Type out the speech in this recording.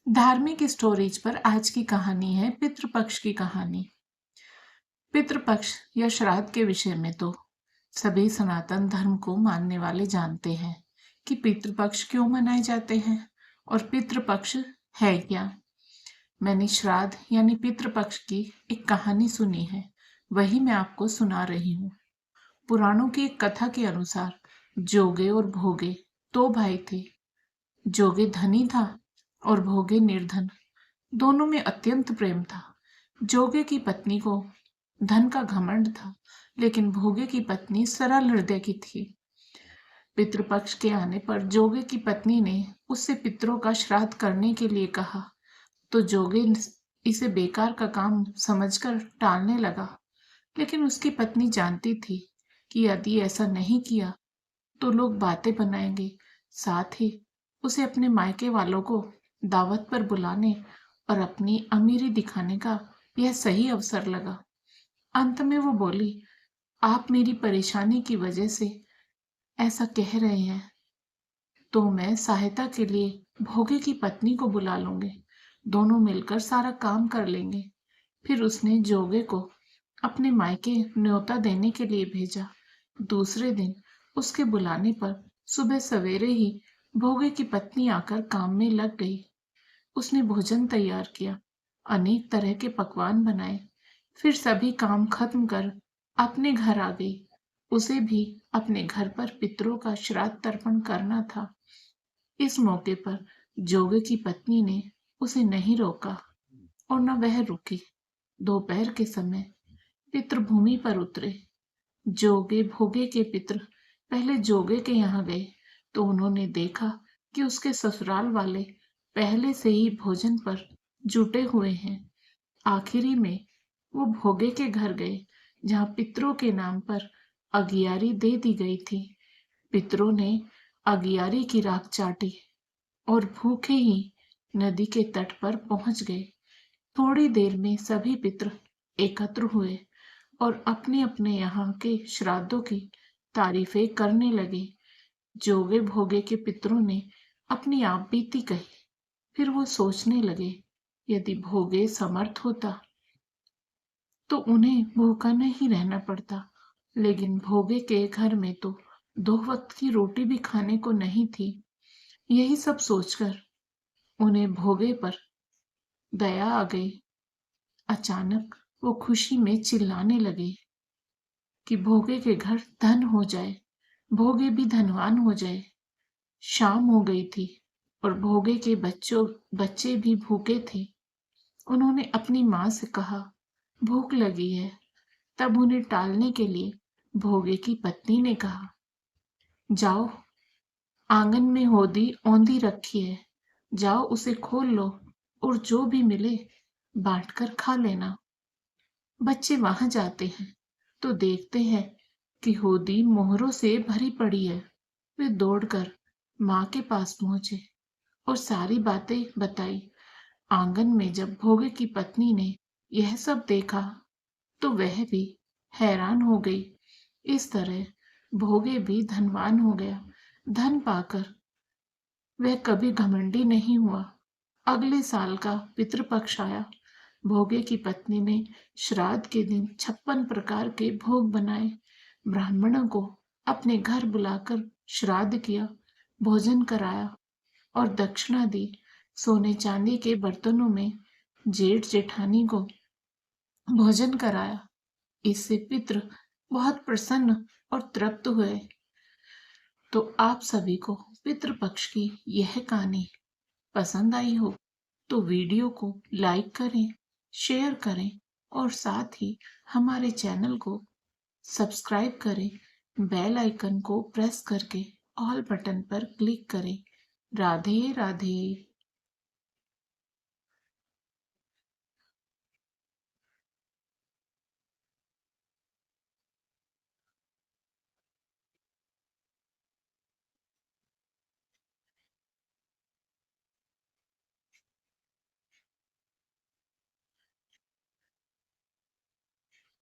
धार्मिक स्टोरीज पर आज की कहानी है पितृपक्ष की कहानी। पितृपक्ष या श्राद्ध के विषय में तो सभी सनातन धर्म को मानने वाले जानते हैं कि पितृपक्ष क्यों मनाए जाते हैं और पितृपक्ष है क्या। मैंने श्राद्ध यानी पितृपक्ष की एक कहानी सुनी है, वही मैं आपको सुना रही हूँ। पुराणों की एक कथा के अनुसार जोगे और भोगे दो भाई थे। जोगे धनी था और भोगे निर्धन। दोनों में अत्यंत प्रेम था। जोगे की पत्नी को धन का घमंड था, लेकिन भोगे की पत्नी सरल हृदय की थी। पितृपक्ष के आने पर जोगे की पत्नी ने उससे पितरों का श्राद्ध करने के लिए कहा, तो जोगे इसे बेकार का काम समझकर टालने लगा। लेकिन उसकी पत्नी जानती थी कि यदि ऐसा नहीं किया तो लोग बातें बनाएंगे, साथ ही उसे अपने मायके वालों को दावत पर बुलाने और अपनी अमीरी दिखाने का यह सही अवसर लगा। अंत में वो बोली, आप मेरी परेशानी की वजह से ऐसा कह रहे हैं, तो मैं सहायता के लिए भोगे की पत्नी को बुला लूंगी। दोनों मिलकर सारा काम कर लेंगे। फिर उसने जोगे को अपने मायके न्योता देने के लिए भेजा। दूसरे दिन उसके बुलाने पर सुबह सवेरे ही भोगे की पत्नी आकर काम में लग गई। उसने भोजन तैयार किया, अनेक तरह के पकवान बनाए। फिर सभी काम खत्म कर अपने घर आ गई। उसे भी अपने घर पर पितरों का श्राद्ध तर्पण करना था। इस मौके पर जोगे की पत्नी ने उसे नहीं रोका और न वह रुकी। दोपहर के समय पितृभूमि पर उतरे। जोगे भोगे के पितर पहले जोगे के यहाँ गए तो उन्होंने देखा कि उसके ससुराल वाले पहले से ही भोजन पर जुटे हुए हैं। आखिरी में वो भोगे के घर गए, जहाँ पितरों के नाम पर अगियारी दे दी गई थी। पितरों ने अगियारी की राख चाटी और भूखे ही नदी के तट पर पहुंच गए। थोड़ी देर में सभी पितर एकत्र हुए और अपने अपने यहाँ के श्राद्धों की तारीफें करने लगे। जोगे भोगे के पितरों ने अपनी आप बीती कही। फिर वो सोचने लगे, यदि भोगे समर्थ होता तो उन्हें भूखा नहीं रहना पड़ता, लेकिन भोगे के घर में तो 2 वक्त की रोटी भी खाने को नहीं थी। यही सब सोचकर उन्हें भोगे पर दया आ गई। अचानक वो खुशी में चिल्लाने लगे कि भोगे के घर धन हो जाए, भोगे भी धनवान हो जाए। शाम हो गई थी और भोगे के बच्चे भी भूखे थे। उन्होंने अपनी माँ से कहा, भूख लगी है। तब उन्हें टालने के लिए भोगे की पत्नी ने कहा, जाओ, आंगन में होदी औंधी रखी है, जाओ उसे खोल लो और जो भी मिले बांट कर खा लेना। बच्चे वहां जाते हैं तो देखते हैं कि होदी मोहरों से भरी पड़ी है। वे दौड़कर माँ के पास पहुंचे और सारी बातें बताई। आंगन में जब भोगे की पत्नी ने यह सब देखा तो वह भी हैरान हो गई। इस तरह भोगे भी धनवान हो गया। धन पाकर वह कभी घमंडी नहीं हुआ। अगले साल का पितृपक्ष आया। भोगे की पत्नी ने श्राद्ध के दिन 56 प्रकार के भोग बनाए। ब्राह्मणों को अपने घर बुलाकर श्राद्ध किया, भोजन कराया और दक्षिणा दी। सोने चांदी के बर्तनों में जेठ जेठानी को भोजन कराया। इससे पितृ बहुत प्रसन्न और तृप्त हुए। तो आप सभी को पितृपक्ष की यह कहानी पसंद आई हो तो वीडियो को लाइक करें, शेयर करें और साथ ही हमारे चैनल को सब्सक्राइब करें। बेल आइकन को प्रेस करके ऑल बटन पर क्लिक करें। राधे राधे।